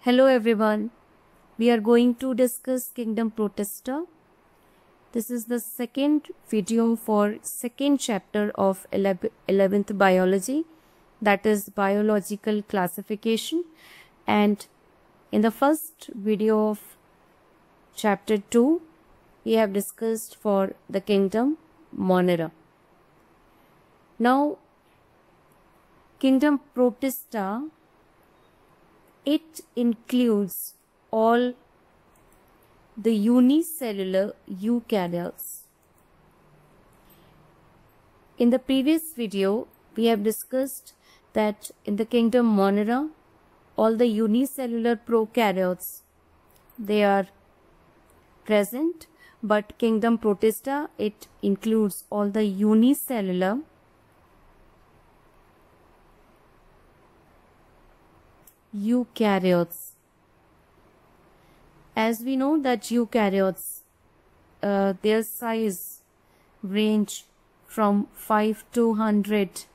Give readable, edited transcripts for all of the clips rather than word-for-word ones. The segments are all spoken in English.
Hello everyone. We are going to discuss Kingdom Protista. This is the second video for second chapter of 11th biology, that is biological classification, and in the first video of chapter 2 we have discussed for the kingdom Monera. Now Kingdom Protista, it includes all the unicellular eukaryotes. In the previous video, we have discussed that in the kingdom Monera, all the unicellular prokaryotes, they are present, but kingdom Protista, it includes all the unicellular eukaryotes. As we know that eukaryotes, their size range from 5 to 100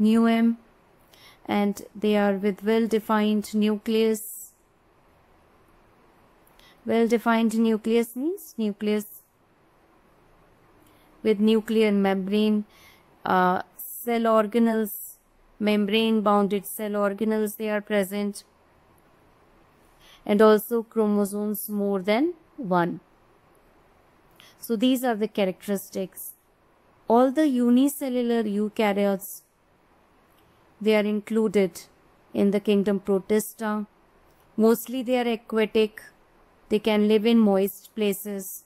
μm, and they are with well-defined nucleus. Well-defined nucleus means nucleus with nuclear membrane, cell organelles, membrane-bounded cell organelles, they are present, and also chromosomes more than one. So these are the characteristics. All the unicellular eukaryotes, they are included in the kingdom Protista. Mostly they are aquatic. They can live in moist places.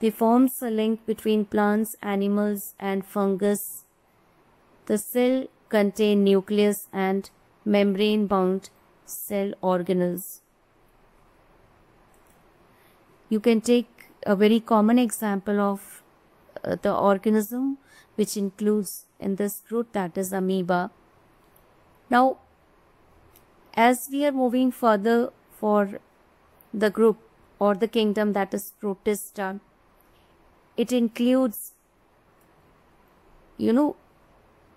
They form a link between plants, animals and fungus. The cell contain nucleus and membrane-bound cell organelles. You can take a very common example of the organism which includes in this group, that is amoeba. Now, as we are moving further for the group or the kingdom that is Protista, it includes,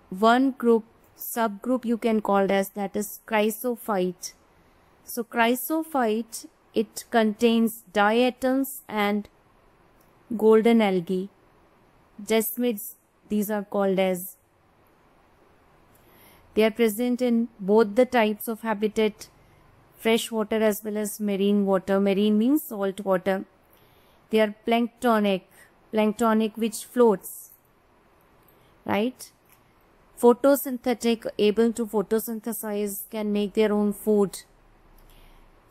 one group, subgroup you can call as, that is chrysophyte. So chrysophyte, it contains diatoms and golden algae. Desmids, these are called as. They are present in both the types of habitat, fresh water as well as marine water. Marine means salt water. They are planktonic which floats, right? Photosynthetic, able to photosynthesize, can make their own food.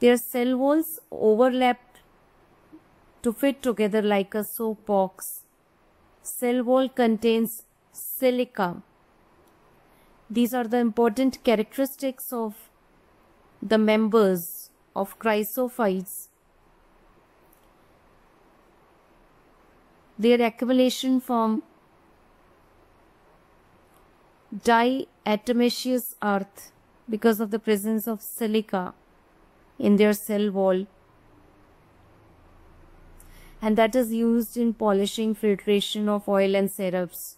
Their cell walls overlap to fit together like a soap box. Cell wall contains silica. These are the important characteristics of the members of chrysophytes. Their accumulation from diatomaceous earth because of the presence of silica in their cell wall, and that is used in polishing, filtration of oil and syrups.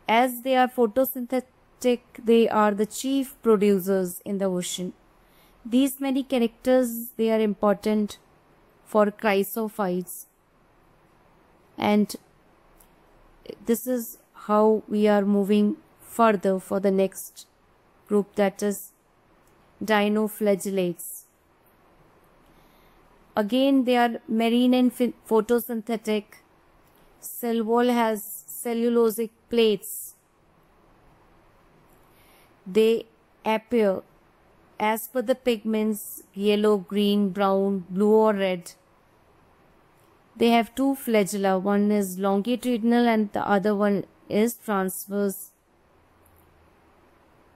As they are photosynthetic, they are the chief producers in the ocean. These many characters, they are important for chrysophytes, and this is how we are moving further for the next group, that is dinoflagellates. Again, they are marine and photosynthetic. Cell wall has cellulosic plates. They appear as per the pigments yellow, green, brown, blue or red. They have two flagella. One is longitudinal and the other one is transverse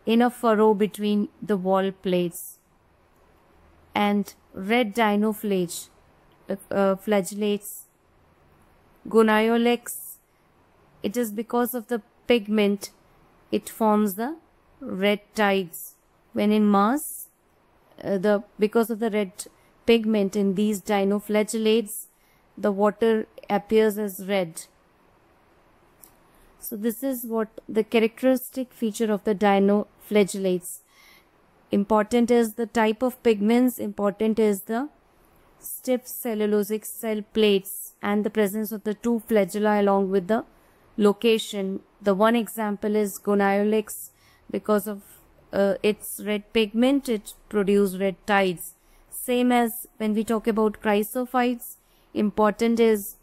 in a furrow between the wall plates. And red dinoflagellates, Goniolex, it is because of the pigment it forms the red tides. When in mass, because of the red pigment in these dinoflagellates, the water appears as red. So this is what the characteristic feature of the dinoflagellates. important is the type of pigments, important is the stiff cellulosic cell plates and the presence of the two flagella along with the location. The one example is Goniolex. Because of its red pigment, it produces red tides. Same as when we talk about chrysophytes, important is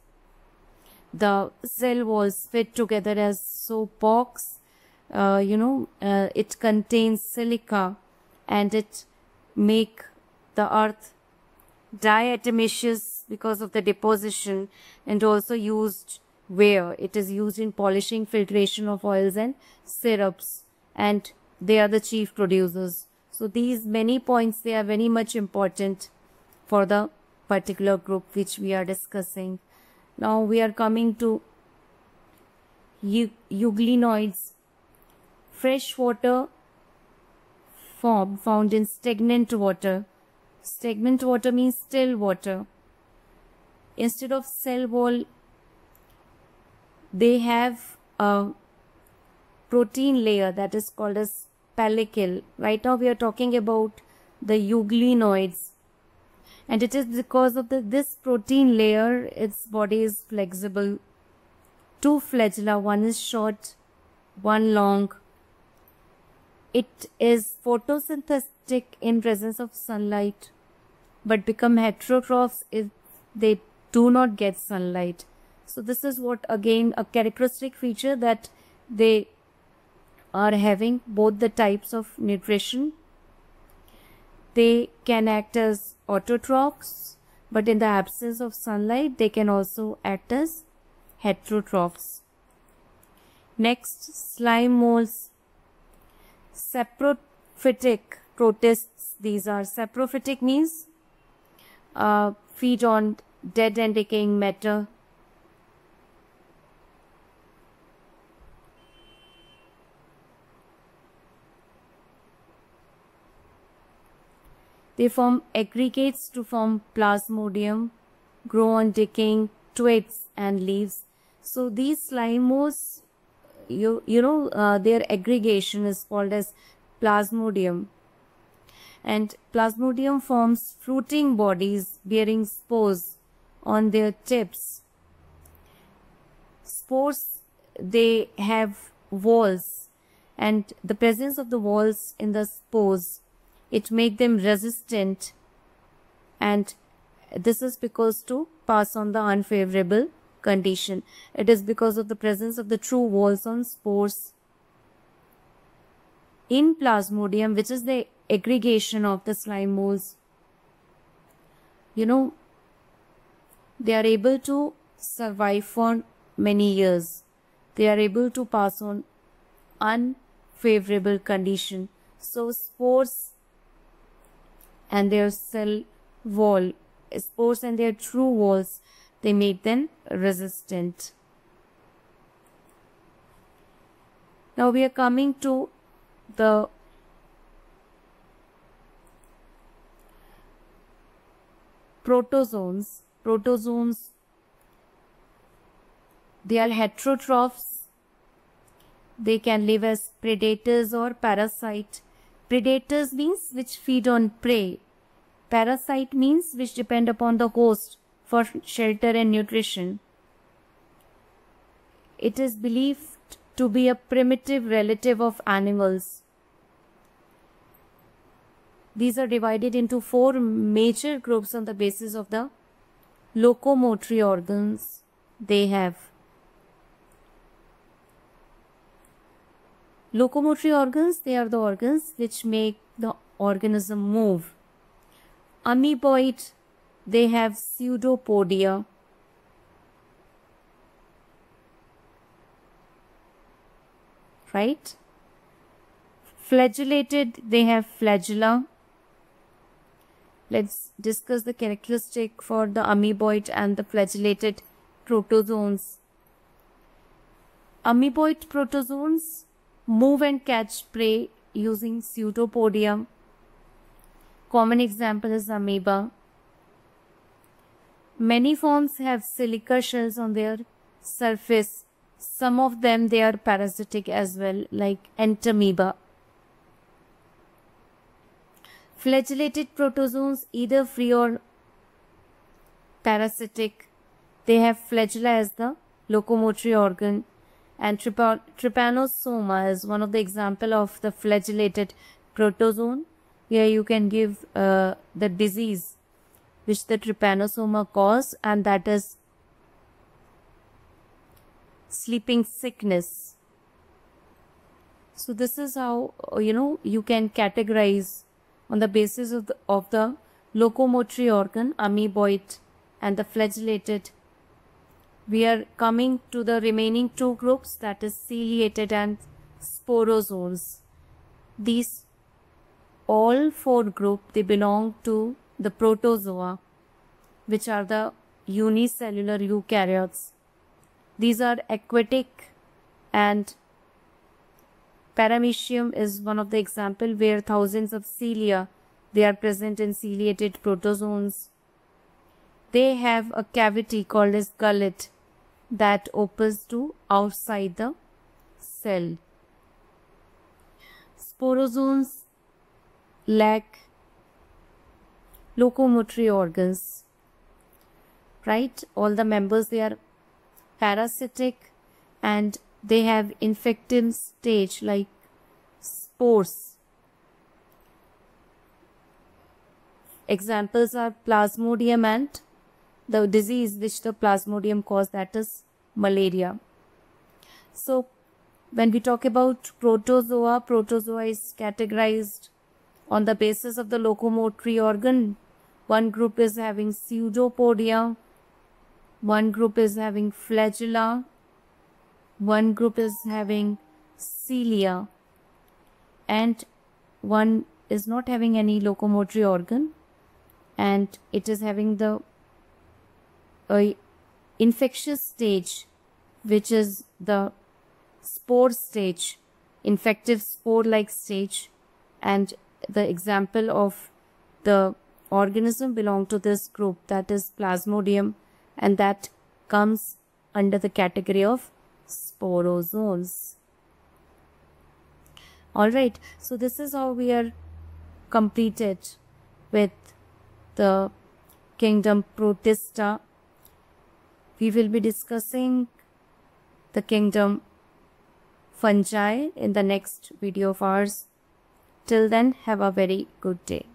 the cell walls fit together as soap box. It contains silica and it make the earth diatomaceous because of the deposition, and also used where it is used in polishing, filtration of oils and syrups, and they are the chief producers. So these many points, they are very much important for the particular group which we are discussing. Now we are coming to euglenoids, freshwater form found in stagnant water. Stagnant water means still water. Instead of cell wall, they have a protein layer that is called as pellicle. Right now we are talking about the euglenoids, and it is because of this protein layer its body is flexible. Two flagella, one is short, one long. It is photosynthetic in presence of sunlight, but become heterotrophs if they do not get sunlight. So this is what, again, a characteristic feature, that they are having both the types of nutrition. They can act as autotrophs, but in the absence of sunlight, they can also act as heterotrophs. Next, slime molds. Saprophytic protists. These are saprophytic means feed on dead and decaying matter. They form aggregates to form plasmodium, grow on decaying twigs and leaves. So these slime molds, their aggregation is called as plasmodium, and plasmodium forms fruiting bodies bearing spores on their tips. Spores, they have walls, and the presence of the walls in the spores, it make them resistant, and this is because to pass on the unfavorable condition. It is because of the presence of the true walls on spores in plasmodium, which is the aggregation of the slime molds. They are able to survive for many years. They are able to pass on unfavorable condition. So spores and their cell wall, spores and their true walls, they make them resistant. Now we are coming to the protozoans. Protozoans, they are heterotrophs. They can live as predators or parasite. Predators means which feed on prey. Parasite means which depend upon the host for shelter and nutrition. It is believed to be a primitive relative of animals. These are divided into 4 major groups on the basis of the locomotory organs they have. Locomotory organs, they are the organs which make the organism move. Amoeboid, they have pseudopodia. Right? Flagellated, they have flagella. Let's discuss the characteristic for the amoeboid and the flagellated protozoans. Amoeboid protozoans move and catch prey using pseudopodia. Common example is amoeba. Many forms have silica shells on their surface. Some of them, they are parasitic as well, like entamoeba. Flagellated protozoans, either free or parasitic, they have flagella as the locomotory organ, and trypanosoma is one of the example of the flagellated protozoan. Here you can give the disease which the trypanosoma cause, and that is sleeping sickness. So this is how you can categorize on the basis of the locomotory organ, amoeboid and the flagellated. We are coming to the remaining two groups, that is ciliated and sporozoans. These all four group, they belong to the protozoa, which are the unicellular eukaryotes. These are aquatic, and Paramecium is one of the example where thousands of cilia, they are present in ciliated protozoans. They have a cavity called as gullet that opens to outside the cell. Sporozoans lack locomotory organs, right? All the members, they are parasitic and they have infective stage like spores. Examples are Plasmodium and the disease which the Plasmodium cause, that is malaria. So when we talk about protozoa, protozoa is categorized on the basis of the locomotory organ. One group is having pseudopodia, one group is having flagella, one group is having cilia, and one is not having any locomotory organ, and it is having the infectious stage, which is the spore stage, infective spore-like stage. And the example of the organism belong to this group, that is Plasmodium, and that comes under the category of sporozoans. Alright, so this is how we are completed with the kingdom Protista. We will be discussing the kingdom Fungi in the next video of ours. Till then, have a very good day.